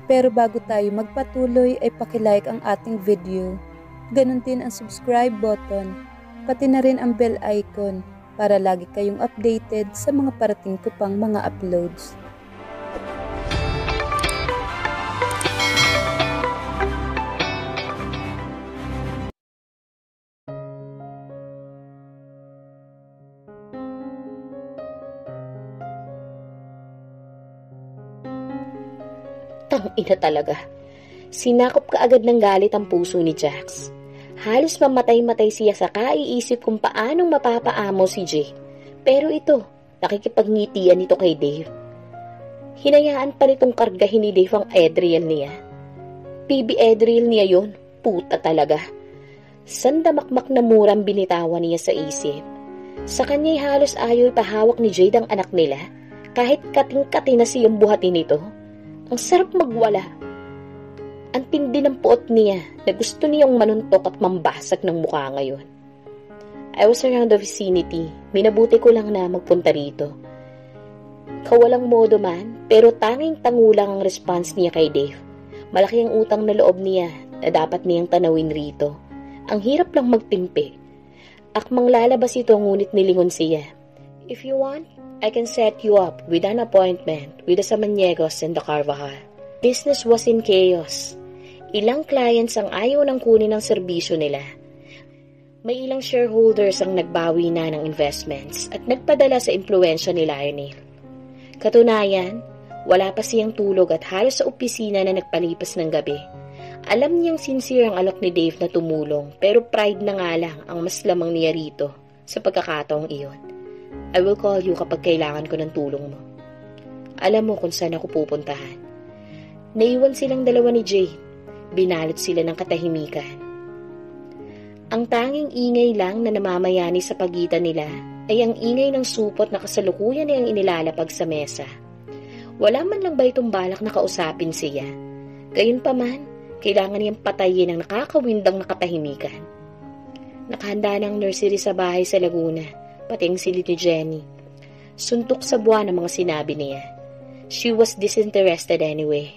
Pero bago tayo magpatuloy ay pakilike ang ating video. Ganon din ang subscribe button, pati na rin ang bell icon para lagi kayong updated sa mga parating ko pang mga uploads. Tangina talaga. Sinakop kaagad ng galit ang puso ni Jax. Halos mamatay-matay siya sa kaiisip kung paanong mapapaamo si Jay. Pero ito, nakikipagnitian ito kay Dave. Hinayaan pa nitong kargahin ni Dave ang Adriel niya. PB Adriel niya yun, puta talaga. Sandamakmak na murang binitawan niya sa isip. Sa kanya'y halos ayaw ipahawak ni Jade ang anak nila, kahit kating-kati na siyang buhatin nito. Ang sarap magwala. Ang tindi ng puot niya na gusto niyang manuntok at mambasag ng mukha ngayon. I was around the vicinity. Minabuti ko lang na magpunta rito. Kawalang modo man, pero tanging tangulang ang response niya kay Dave. Malaki ang utang na loob niya na dapat niyang tanawin rito. Ang hirap lang magtimpi. Akmang lalabas ito ngunit nilingon siya. If you want, I can set you up with an appointment with the Samaniegos and the Carvajal. Business was in chaos. Ilang clients ang ayaw nang kunin ang serbisyo nila. May ilang shareholders ang nagbawi na ng investments at nagpadala sa impluwensya ni Lionel. Katunayan, wala pa siyang tulog at halos sa opisina na nagpalipas ng gabi. Alam niyang sincere ang alok ni Dave na tumulong, pero pride na nga lang ang mas lamang niya rito sa pagkakataong iyon. I will call you kapag kailangan ko ng tulong mo. Alam mo kung saan ako pupuntahan. Naiwan silang dalawa ni Jay. Binalot sila ng katahimikan. Ang tanging ingay lang na namamayani sa pagitan nila ay ang ingay ng supot na kasalukuyan niyang inilalapag sa mesa. Wala man lang ba itong balak na kausapin siya? Gayunpaman, kailangan niyang patayin ang nakakawindang nakatahimikan. Nakahanda ng nursery sa bahay sa Laguna, pati ang silid ni Jenny. Suntok sa buwan ang mga sinabi niya. She was disinterested anyway.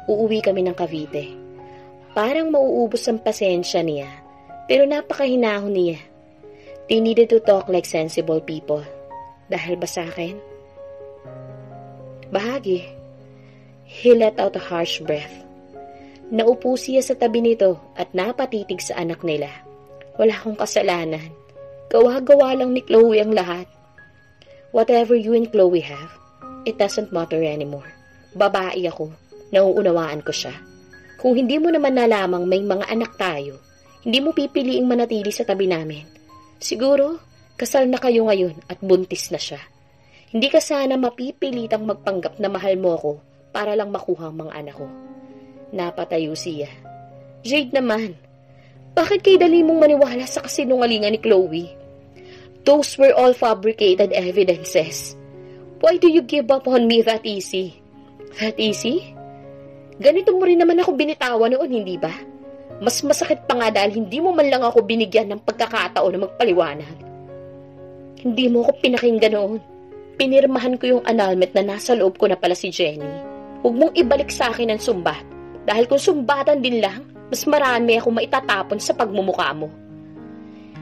Uuwi kami ng Cavite. Parang mauubos ang pasensya niya, pero napakahinahon niya. They needed to talk like sensible people. Dahil ba sa akin? Bahagi. He let out a harsh breath. Naupo siya sa tabi nito at napatitig sa anak nila. Wala akong kasalanan. Gawa-gawa lang ni Chloe ang lahat. Whatever you and Chloe have, it doesn't matter anymore. Babae ako. Nauunawaan ko siya. Kung hindi mo naman nalamang may mga anak tayo, hindi mo pipiliing manatili sa tabi namin. Siguro, kasal na kayo ngayon at buntis na siya. Hindi ka sana mapipilitang magpanggap na mahal mo ko para lang makuha ang mga anak ko. Napatayo siya. Jade naman, bakit kay dali mong maniwala sa kasinungalingan ni Chloe? Those were all fabricated evidences. Why do you give up on me that easy? That easy? Ganito mo rin naman ako binitawan noon, hindi ba? Mas masakit pa nga dahil hindi mo man lang ako binigyan ng pagkakataon na magpaliwanag. Hindi mo ako pinakinggan noon. Pinirmahan ko yung annulment na nasa loob ko na pala si Jenny. Huwag mong ibalik sa akin ang sumbat. Dahil kung sumbatan din lang, mas marami akong maitatapon sa pagmumukha mo.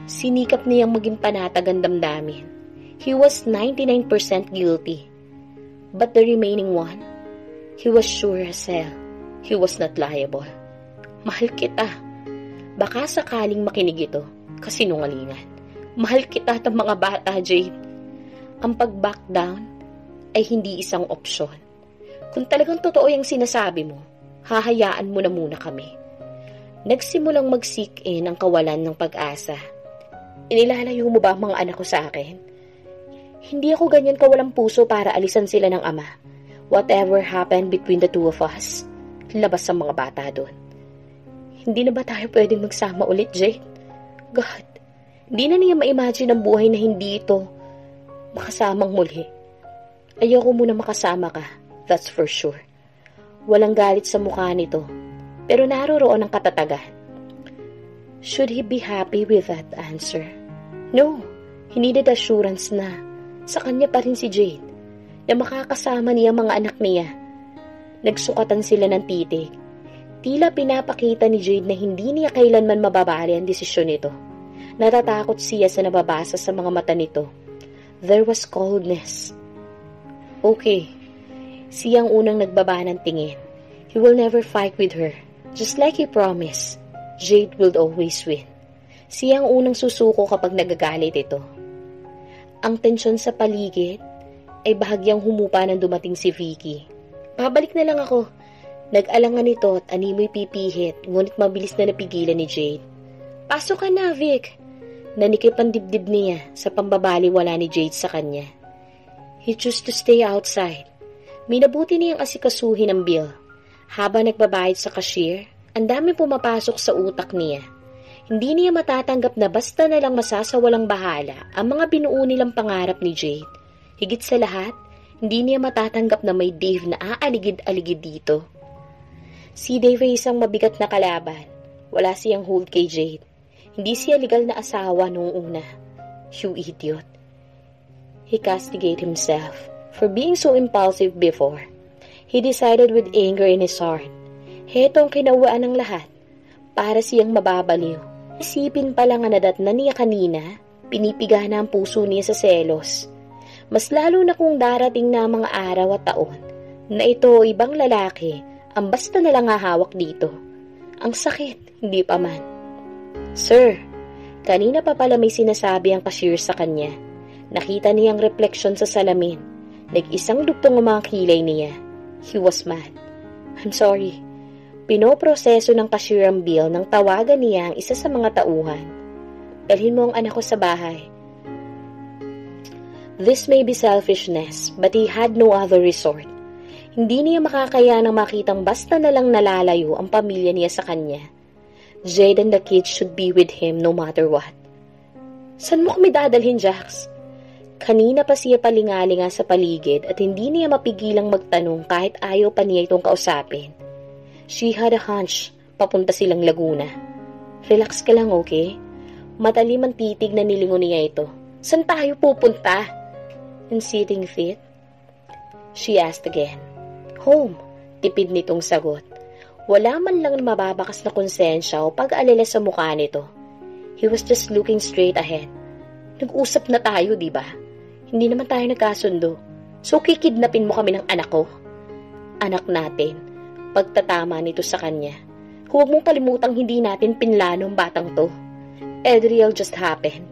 Sinikap niyang maging panatag ang damdamin. He was 99% guilty. But the remaining one, he was sure as hell he was not liable. Mahal kita. Baka sakaling makinig ito, kasinungalingan. Mahal kita at ang mga bata, Jade. Ang pag-back down ay hindi isang opsyon. Kung talagang totoo yung sinasabi mo, hahayaan mo na muna kami. Nagsimulang mag-seek in ang kawalan ng pag-asa. Inilalayo mo ba ang mga anak ko sa akin? Hindi ako ganyan kawalang puso para alisan sila ng ama. Whatever happened between the two of us, labas ang mga bata doon. Hindi na ba tayo pwedeng magsama ulit, Jade? God, hindi na niya ma-imagine ang buhay na hindi ito makasamang muli. Ayoko muna makasama ka, that's for sure. Walang galit sa mukha nito, pero naroroon ang katatagan. Should he be happy with that answer? No, he needed assurance na sa kanya pa rin si Jade, na makakasama niya mga anak niya. Nagsukatan sila ng titig. Tila pinapakita ni Jade na hindi niya kailanman mababali ang desisyon nito. Natatakot siya sa nababasa sa mga mata nito. There was coldness. Okay, siyang unang nagbaba ng tingin. He will never fight with her. Just like he promised, Jade will always win. Siyang unang susuko kapag nagagalit ito. Ang tensyon sa paligid ay bahagyang humupa nang dumating si Vicky. Pabalik na lang ako. Nag-alangan ito at animoy pipihit, ngunit mabilis na napigilan ni Jade. Pasok ka na, Vic. Nanikip ang dibdib niya sa pambabaliwala ni Jade sa kanya. He chose to stay outside. Minabuti niyang asikasuhin ang bill. Habang nagbabayad sa cashier, ang daming pumapasok sa utak niya. Hindi niya matatanggap na basta na lang masasawalang bahala ang mga binuo nilang pangarap ni Jade. Higit sa lahat, hindi niya matatanggap na may Dave na aaligid-aligid dito. Si Dave ay isang mabigat na kalaban. Wala siyang hold kay Jade. Hindi siya legal na asawa noong una. You idiot. He castigated himself for being so impulsive before. He decided with anger in his heart. Heto ang kinawaan ng lahat. Para siyang mababaliw. Isipin pa lang na niya kanina, pinipiga na ang puso niya sa selos. Mas lalo na kung darating na mga araw at taon na ito ibang lalaki ang basta na lang hahawak dito. Ang sakit, hindi pa man. Sir, kanina pa pala may sinasabi ang cashier sa kanya. Nakita niyang refleksyon sa salamin. Nag-isang dugtong ang mga kilay niya. He was mad. I'm sorry. Pinoproseso ng cashier ang bill nang tawagan niya ang isa sa mga tauhan. Dalhin mo ang anak ko sa bahay. This may be selfishness, but he had no other resort. Hindi niya makakaya nang makitang basta na lang nalalayo ang pamilya niya sa kanya. Jade and the kids should be with him no matter what. San mo kami dadalhin, Jax? Kanina pa siya palingalinga sa paligid at hindi niya mapigilang magtanong kahit ayaw pa niya itong kausapin. She had a hunch, papunta silang Laguna. Relax ka lang, okay? Matalim ang titig na nilingon niya ito. San tayo pupunta? And sitting fit? She asked again. Home, tipid nitong sagot. Wala man lang mababakas na konsensya o pag-alala sa mukha nito. He was just looking straight ahead. Nag-usap na tayo, di ba? Hindi naman tayo nagkasundo. So kikidnapin mo kami ng anak ko? Anak natin. Pagtatama nito sa kanya. Huwag mong kalimutang hindi natin pinlano ang batang to. Adriel just happened.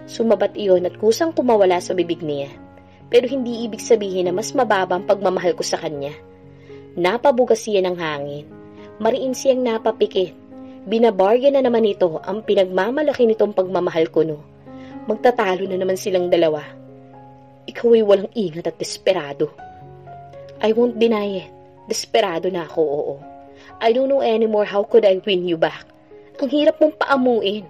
Sumabat iyon at kusang kumawala sa bibig niya. Pero hindi ibig sabihin na mas mababa ang pagmamahal ko sa kanya. Napabugas siya ng hangin. Mariin siyang napapikit. Binabargain na naman ito ang pinagmamalaki nitong pagmamahal ko, no. Magtatalo na naman silang dalawa. Ikaw ay walang ingat at desperado. I won't deny it. Desperado na ako, oo. I don't know anymore how could I win you back. Ang hirap mong paamuin.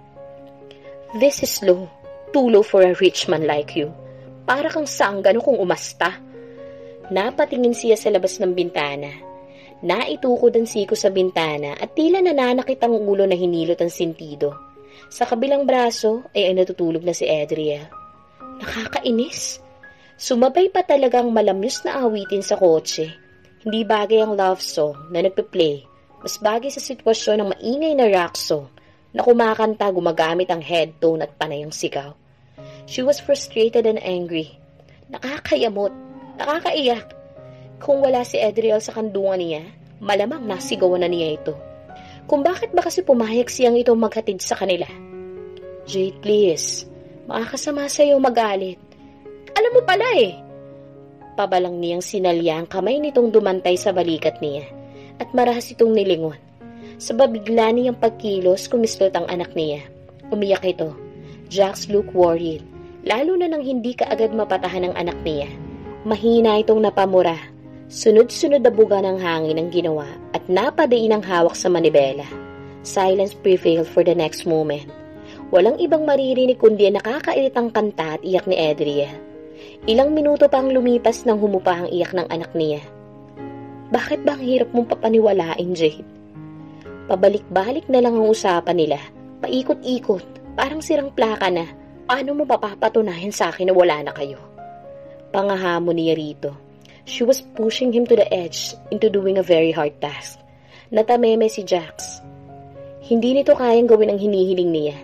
This is low. Too low for a rich man like you. Para kang sanggano kung umasta. Napatingin siya sa labas ng bintana. Naitukod ang siko sa bintana at tila nananakit ang ulo na hinilot ang sentido. Sa kabilang braso ay natutulog na si Adriel. Nakakainis. Sumabay pa talagang malamyos na awitin sa kotse. Hindi bagay ang love song na nagpe-play. Mas bagay sa sitwasyon ng maingay na rock song na kumakanta gumagamit ang headtone at panayang sigaw. She was frustrated and angry. Nakakayamot. Nakakaiyak. Kung wala si Adriel sa kandungan niya, malamang nasigawan na niya ito. Kung bakit ba kasi pumayag siyang ito maghatid sa kanila? Jade, please. Makakasama sa'yo magalit. Alam mo pala eh. Pabalang niyang sinalya ang kamay nitong dumantay sa balikat niya at marahas itong nilingon. Sa babigla niyang pagkilos, kumislot ang anak niya. Umiyak ito. Jax looked worried, lalo na nang hindi kaagad mapatahan ang anak niya. Mahina itong napamura. Sunod-sunod na buga ng hangin ang ginawa at napadain ang hawak sa manibela. Silence prevailed for the next moment. Walang ibang maririnig kundi ang nakakairitang kanta at iyak ni Adriel. Ilang minuto pang lumipas nang humupa ang iyak ng anak niya. Bakit ba ang hirap mong papaniwalain, Jade? Pabalik-balik na lang ang usapan nila. Paikot-ikot, parang sirang plaka na. Paano mo papapatunayan sa akin na wala na kayo? Pangahamon niya rito. She was pushing him to the edge into doing a very hard task. Natameme si Jax. Hindi nito kayang gawin ang hinihiling niya.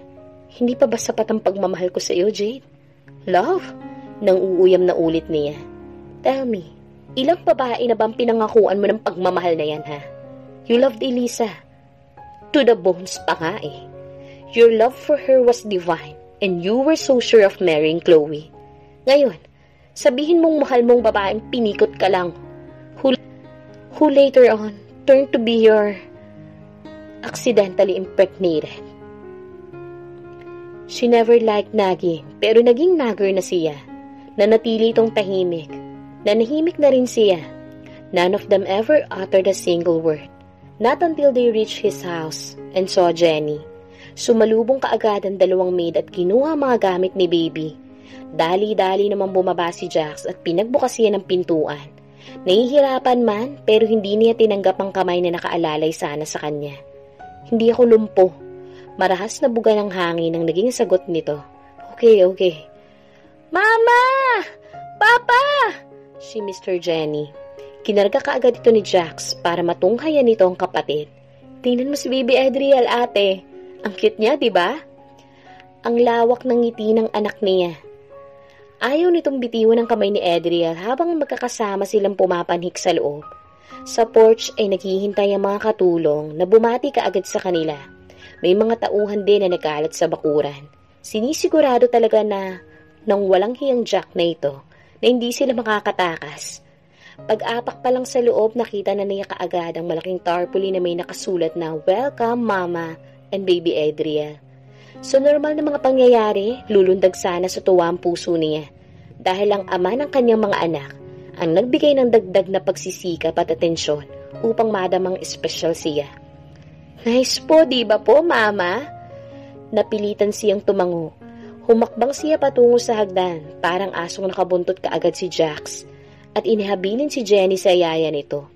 Hindi pa ba sapat ang pagmamahal ko sa iyo, Jade? Love? Nang uuyam na ulit niya. Tell me, ilang babae na bang pinangakuan mo ng pagmamahal na yan, ha? You loved Elisa. To the bones pa nga eh. Your love for her was divine and you were so sure of marrying Chloe. Ngayon, sabihin mong mahal mong babaeng pinikot ka lang who later on turned to be your accidentally impregnated. She never liked nagging, pero naging nagger na siya. Nanatili itong tahimik. Nanahimik na rin siya. None of them ever uttered a single word. Not until they reached his house and saw Jenny. Sumalubong kaagad ang dalawang maid at kinuha mga gamit ni Baby. Dali-dali naman bumaba si Jax at pinagbukas siya ng pintuan. Nahihirapan man, pero hindi niya tinanggap ang kamay na nakaalalay sana sa kanya. Hindi ako lumpo. Marahas na buga ng hangin ang naging sagot nito. Okay. Mama! Papa! Si Mr. Jenny. Kinarga kaagad ito ni Jax para matunghayan nito ang kapatid. Tingnan mo si Baby Adriel, ate. Ang cute niya, di ba? Ang lawak ng ngiti ng anak niya. Ayaw nitong bitiwan ang kamay ni Adriel habang magkakasama silang pumapanhik sa loob. Sa porch ay naghihintay ang mga katulong na bumati kaagad sa kanila. May mga tauhan din na nagalat sa bakuran. Sinisigurado talaga na nang walang hiyang Jack na ito na hindi sila makakatakas. Pag-apak pa lang sa loob, nakita na niya kaagad ang malaking tarpaulin na may nakasulat na Welcome Mama and Baby Adriel. So normal na mga pangyayari, lulundag sana sa tuwa ang puso niya dahil ang ama ng kanyang mga anak ang nagbigay ng dagdag na pagsisikap at atensyon upang madamang espesyal siya. Nice po, di ba po, Mama? Napilitan siyang tumango. Humakbang siya patungo sa hagdan, parang asong nakabuntot kaagad si Jax, at inihabilin si Jenny sa yaya nito.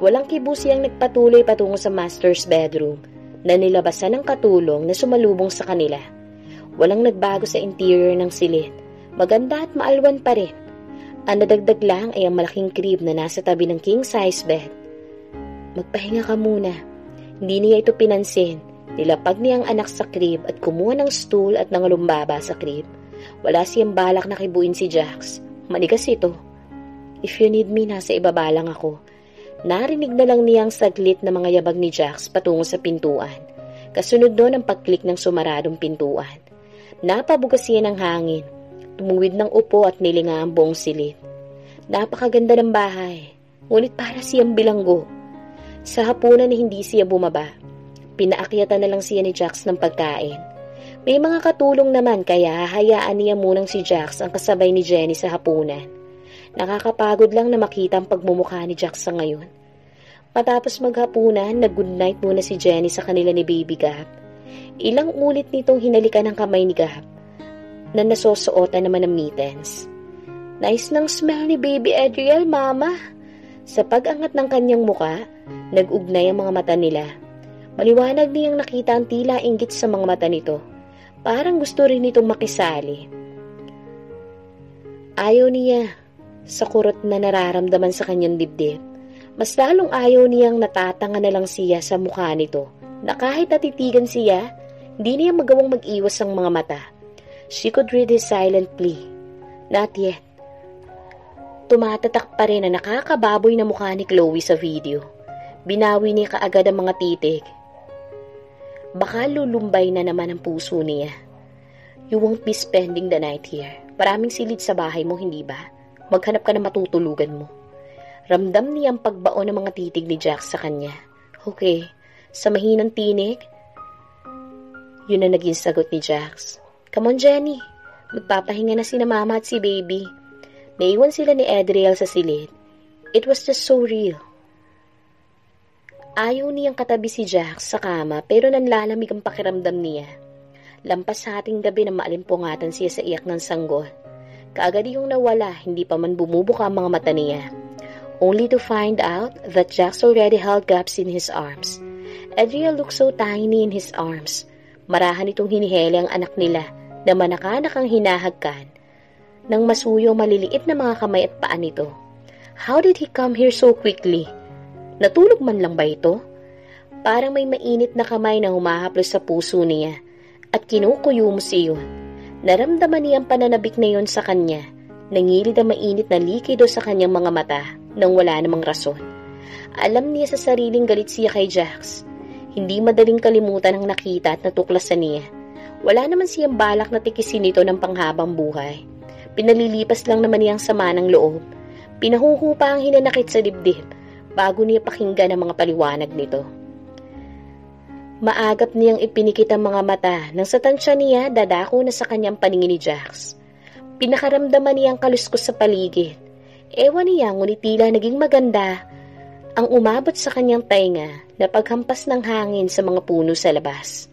Walang kibo siyang nagpatuloy patungo sa master's bedroom, na nilabasan ng katulong na sumalubong sa kanila. Walang nagbago sa interior ng silid. Maganda at maalwan pa rin. Ang nadagdag lang ay ang malaking crib na nasa tabi ng king-size bed. Magpahinga ka muna. Hindi niya ito pinansin. Nilapag niya ang anak sa crib at kumuha ng stool at nangalumbaba sa crib. Wala siyang balak na kibuin si Jax. Manigas ito. If you need me, nasa ibaba lang ako. Narinig na lang niyang saglit na mga yabag ni Jax patungo sa pintuan. Kasunod doon ang pagklik ng sumaradong pintuan. Napabugas siya ng hangin. Tumuwid ng upo at nilinga ang buong silid. Napakaganda ng bahay. Ngunit para siyang bilanggo. Sa hapunan na hindi siya bumaba. Pinaakyatan na lang siya ni Jax ng pagkain. May mga katulong naman kaya hayaan niya munang si Jax ang kasabay ni Jenny sa hapunan. Nakakapagod lang na makita ang pagmumukha ni Jax sa ngayon. Matapos maghapunan, nag-good night muna si Jenny sa kanila ni Baby Gap. Ilang ulit nitong hinalikan ang kamay ni Gap na nasusuotan naman ng mittens. Nice ng smell ni Baby Adriel, Mama. Sa pag-angat ng kanyang muka, nag-ugnay ang mga mata nila. Maliwanag niyang nakita ang tila inggit sa mga mata nito. Parang gusto rin nitong makisali. Ayaw niya sa kurot na nararamdaman sa kanyang dibdib. Mas lalong ayaw niyang natatanga na lang siya sa mukha nito, na kahit natitigan siya, hindi niya magawang mag-iwas ang mga mata. She could read his silent plea. Not yet. Tumatatak pa rin na nakakababoy na mukha ni Chloe sa video. Binawi niya kaagad ang mga titig. Baka lulumbay na naman ang puso niya. You won't be spending the night here. Maraming silid sa bahay mo, hindi ba? Maghanap ka na matutulugan mo. Ramdam niya ang pagbaon ng mga titig ni Jax sa kanya. Okay, sa mahinang tinig, yun na naging sagot ni Jax. Come on, Jenny. Magpapahinga na si na Mama at si Baby. Naiwan sila ni Adriel sa silid. It was just so real. Ayaw niyang katabi si Jax sa kama pero nanlalamig ang pakiramdam niya. Lampas sa ating gabi na maalimpungatan siya sa iyak ng sanggol. Kaagad yung nawala, hindi pa man bumubuka ang mga mata niya. Only to find out that Jax already held Gaps in his arms. Adriel looked so tiny in his arms. Marahan itong hinihele ang anak nila na manakanak ang hinahagkan ng masuyo maliliit na mga kamay at paa nito. How did he come here so quickly? Natulog man lang ba ito? Parang may mainit na kamay na humahaplos sa puso niya at kinukuyumos iyon. Naramdaman niya ang pananabik na iyon sa kanya. Nangilid ang mainit na likido sa kanyang mga mata nang wala namang rason. Alam niya sa sariling galit siya kay Jax. Hindi madaling kalimutan ang nakita at natuklasan niya. Wala naman siyang balak na tikisin ito ng panghabang buhay. Pinalilipas lang naman niyang sama ng loob. Pinahuhupa ang hinanakit sa dibdib bago niya pakinggan ang mga paliwanag nito. Maagap niyang ipinikit ang mga mata nang sa tansya niya dadako na sa kanyang paningin ni Jax. Pinakaramdaman niya ang kaluskos sa paligid. Ewan niya ngunit tila naging maganda ang umabot sa kanyang tainga na paghampas ng hangin sa mga puno sa labas.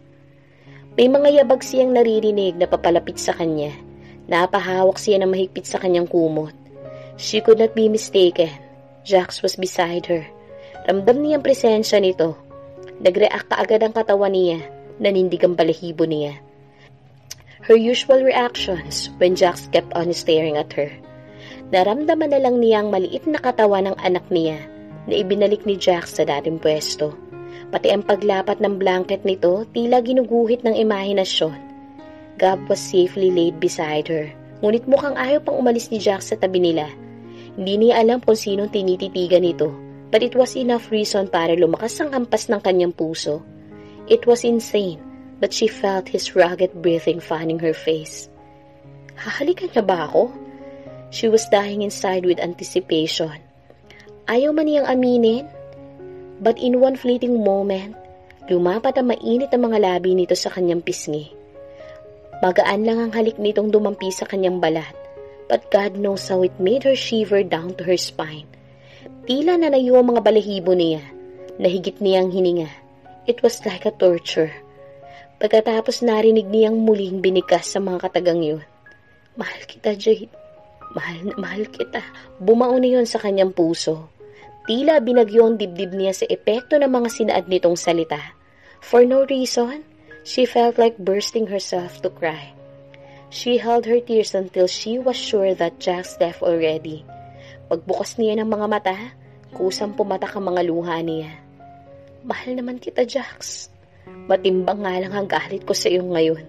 May mga yabag siyang naririnig na papalapit sa kanya. Napahawak siya na mahigpit sa kanyang kumot. She could not be mistaken. Jax was beside her. Ramdam niya ang presensya nito. Nag-react kaagad ang katawan niya, nanindig ang balahibo niya. Her usual reactions when Jax kept on staring at her. Naramdaman na lang niya ang maliit na katawan ng anak niya na ibinalik ni Jax sa dating pwesto. Pati ang paglapat ng blanket nito tila ginuguhit ng imahinasyon. Gab was safely laid beside her, ngunit mukhang ayaw pang umalis ni Jax sa tabi nila. Hindi niya alam kung sinong tinititigan ito. But it was enough reason para lumakas ang hampas ng kanyang puso. It was insane, but she felt his rugged breathing fanning her face. Hahalikan niya ba ako? She was dying inside with anticipation. Ayaw man niyang aminin, but in one fleeting moment, lumapat ang mainit ang mga labi nito sa kanyang pisngi. Magaan lang ang halik nitong dumampi sa kanyang balat, but God knows how it made her shiver down to her spine. Tila nanayo ang mga balahibo niya. Nahigit niyang hininga. It was like a torture. Pagkatapos narinig niyang muling binikas sa mga katagang yun. Mahal kita, Jade. Mahal na mahal kita. Bumao na yun sa kanyang puso. Tila binagyo ang dibdib niya sa epekto ng mga sinaad nitong salita. For no reason, she felt like bursting herself to cry. She held her tears until she was sure that Jax left already. Pagbukas niya ng mga mata, kusang pumatak ang mga luha niya. Mahal naman kita, Jax. Matimbang nga lang ang galit ko sa iyo ngayon.